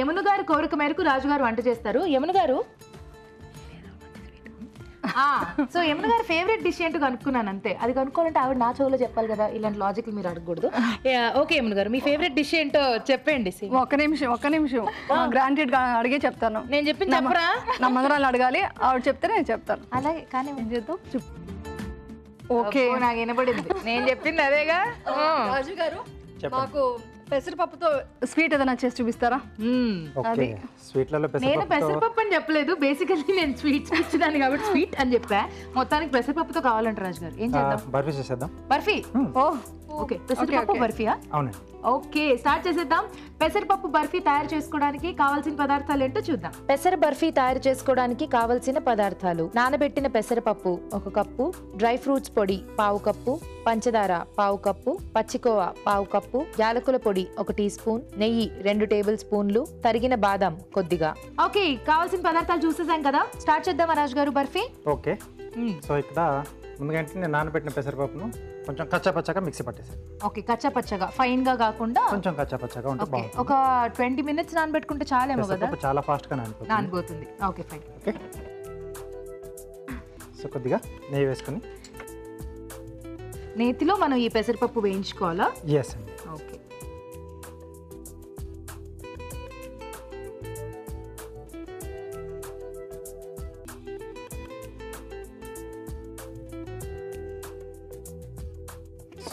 యమున గారి కోరిక మేరకు రాజుగారు వంట చేస్తారు. యమున గారు, సో యమున గారి ఫేవరెట్ డిష్ ఏంటో కనుక్కున్నాను అంతే. అది కనుక్కోవాలంటే ఆవిడ నా చెవులో చెప్పాలి కదా, ఇలాంటి లాజిక్ మీరు అడగకూడదు. ఓకే యమున గారు, మీ ఫేవరెట్ డిష్ ఏంటో చెప్పండి. ఒక్క నిమిషం గ్రాంటెడ్ గా అడిగే చెప్తాను. నేను చెప్పింది చెప్పరా? నా మధురాలు అడగాలి, ఆవిడ చెప్తే నేను చెప్తాను. అలాగే కానీ ఏం చేద్దాం? ఓకే, నాకు వినపడింది. నేను చెప్పింది అదేగా. రాజు గారు, మాకు పెసరపప్పుతో స్వీట్ ఏదైనా చేసి చూపిస్తారా? ఓకే, స్వీట్లలో నేను పెసరపప్పు అని చెప్పలేదు, బేసికల్లీ నేను స్వీట్స్ ఇచ్చినాను కాబట్టి స్వీట్ అని చెప్పా. మొత్తానికి పెసరపప్పుతో కావాలంట రాజు గారు. ఏం చేద్దాం? బర్ఫీ చేసేద్దాం. బర్ఫీ? ఓకే, పెసరపప్పు బర్ఫీయా? అవునండి. ఓకే, స్టార్ట్ చేసేద్దాం. పెసరపప్పు బర్ఫీ తయారు చేసుకోవడానికి కావాల్సిన పదార్థాలు ఏంటో చూద్దాం. పెసర బర్ఫీ తయారు చేసుకోవడానికి కావాల్సిన పదార్థాలు: నానబెట్టిన పెసరపప్పు 1 కప్పు, డ్రై ఫ్రూట్స్ పొడి 1/2 కప్పు, పంచదార 1/2 కప్పు, పచ్చికోవా 1/2 కప్పు, యాలకుల పొడి 1 టీ స్పూన్, నెయ్యి 2 టేబుల్ స్పూన్లు, తరిగిన బాదం కొద్దిగా. ఓకే, కావాల్సిన పదార్థాలు చూసేసాం కదా, స్టార్ట్ చేద్దామా రాజు గారు బర్ఫీ? ఓకే, సో ఇక్కడ ముందుగా నేను నానబెట్టిన పెసరపప్పును కొంచెం కచ్చాపచ్చాగా మిక్సీ పట్టేసాను. ఓకే, కచ్చాపచ్చాగా, ఫైన్ గా కాకుండా కొంచెం కచ్చాపచ్చాగా ఉంటే బాగుంటుంది. ఒక 20 minutes నానబెట్టుకుంటే చాలేమో కదా? చాలా ఫాస్ట్ గా నానిపోతుంది. Okay fine. ఓకే, సో కొద్దిగా నెయ్యి వేసుకొని నేతిలో మనం ఈ పెసరపప్పు వేయించుకోవాలా? ఎస్ అండి. ఓకే,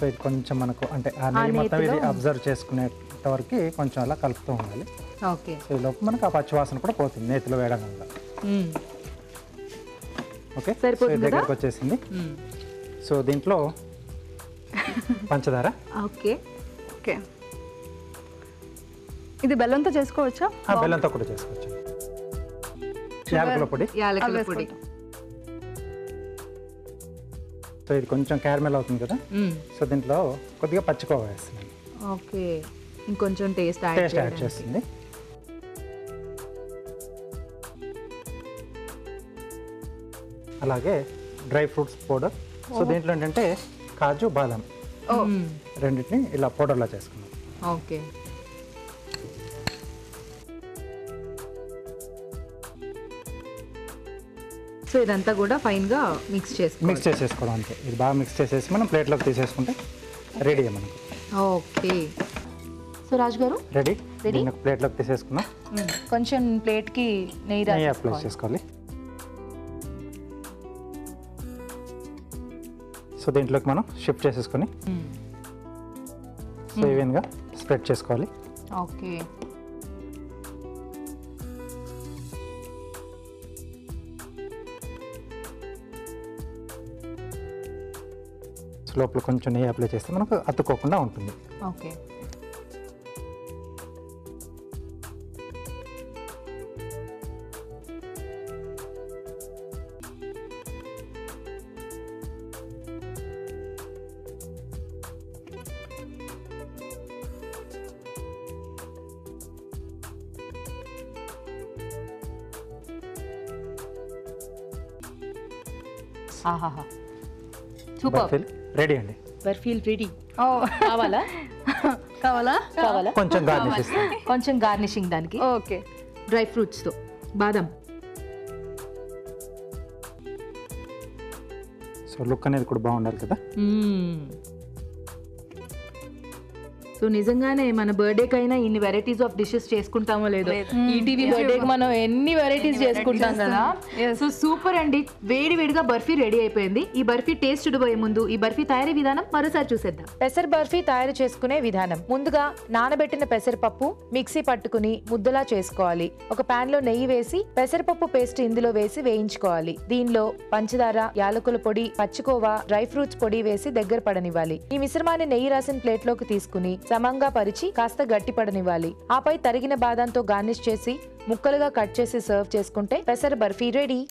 సో ఇది కొంచెం మనకు అంటే ఆ నెయ్యి మొత్తం ఇది అబ్జర్వ్ చేసుకునేంత వరకు కొంచెం అలా కలుపుతూ ఉండాలి. ఓకే, సో ఈ లోపు మనకు ఆ పచ్చివాసన కూడా పోతుంది నేతిలో వేయడం వల్ల. ఓకే, దగ్గరకు వచ్చేసింది. సో దీంట్లో పంచదార. ఓకే ఓకే, ఇది బెల్లంతో చేసుకోవచ్చా? బెల్లంతో కూడా చేసుకోవచ్చు. యాలకుల పొడి. యాలకుల పొడి. సో ఇది కొంచెం క్యారమెల్ అవుతుంది కదా, సో దీంట్లో కొద్దిగా పచ్చికోవా వేస్తున్నాను. ఓకే, ఇంకొంచెం టేస్ట్ యాడ్ చేస్తుంది. అలాగే డ్రై ఫ్రూట్స్ పౌడర్. సో దీంట్లో ఏంటంటే కాజు, బాదం రెండింటిని ఇలా పౌడర్లా చేసుకున్నాం. ఓకే, సో ఇదంతా కూడా ఫైన్ గా మిక్స్ చేసేసుకోవడం అంతే. ఇది బాగా మిక్స్ చేసేసి మనం ప్లేట్లోకి తీసేసుకుంటే రెడీ మనకి. ఓకే, సో రాజు గారు రెడీ. ప్లేట్లోకి తీసేసుకున్నాం. కొంచెం ప్లేట్ కి నెయ్యి అప్లై చేసుకోవాలి. సో దీంట్లోకి మనం షిఫ్ట్ చేసేసుకొని సో ఈవెన్గా స్ప్రెడ్ చేసుకోవాలి. ఓకే, లోపల కొంచెం నెయ్యి అప్లై చేస్తే మనకు అతుక్కోకుండా ఉంటుంది. ఓకే, ఆహాహా, సూపర్. రెడీ అండి. బర్ఫీ రెడీ. కావాలా? కొంచెం గార్నిష్ ఇస్తాం. కొంచెం గార్నిషింగ్ దానికి. ఓకే, డ్రై ఫ్రూట్స్ తో బాదం. సో లుక్ అనేది కూడా బాగుండాలి కదా. సో నిజంగానే మన బర్త్డేకి అయినా ఇన్ని వెరైటీస్ ఆఫ్ డిషెస్ చేసుకుంటామో లేదో, ఈటీవీ బర్త్డేకి మనం ఎన్ని వెరైటీస్ చేసుకుంటాం కదా. సో సూపర్ అండి, వేడి వేడిగా బర్ఫీ రెడీ అయిపోయింది. ఈ బర్ఫీ టేస్ట్ చూడబోయే ముందు ఈ బర్ఫీ తయారీ విధానం మరోసారి చూసేద్దాం. పెసర బర్ఫీ తయారు చేసుకునే విధానం: ముందుగా నానబెట్టిన పెసరపప్పు మిక్సీ పట్టుకుని ముద్దలా చేసుకోవాలి. ఒక పాన్ లో నెయ్యి వేసి పెసరపప్పు పేస్ట్ ఇందులో వేసి వేయించుకోవాలి. దీనిలో పంచదార, యాలకుల పొడి, పచ్చికోవా, డ్రై ఫ్రూట్స్ పొడి వేసి దగ్గర పడనివ్వాలి. ఈ మిశ్రమాన్ని నెయ్యి రాసిన ప్లేట్ లోకి తీసుకుని సమంగా పరిచి కాస్త గట్టి పడనివ్వాలి. ఆపై తరిగిన బాదంతో గార్నిష్ చేసి ముక్కలుగా కట్ చేసి సర్వ్ చేసుకుంటే పెసర బర్ఫీ రెడీ.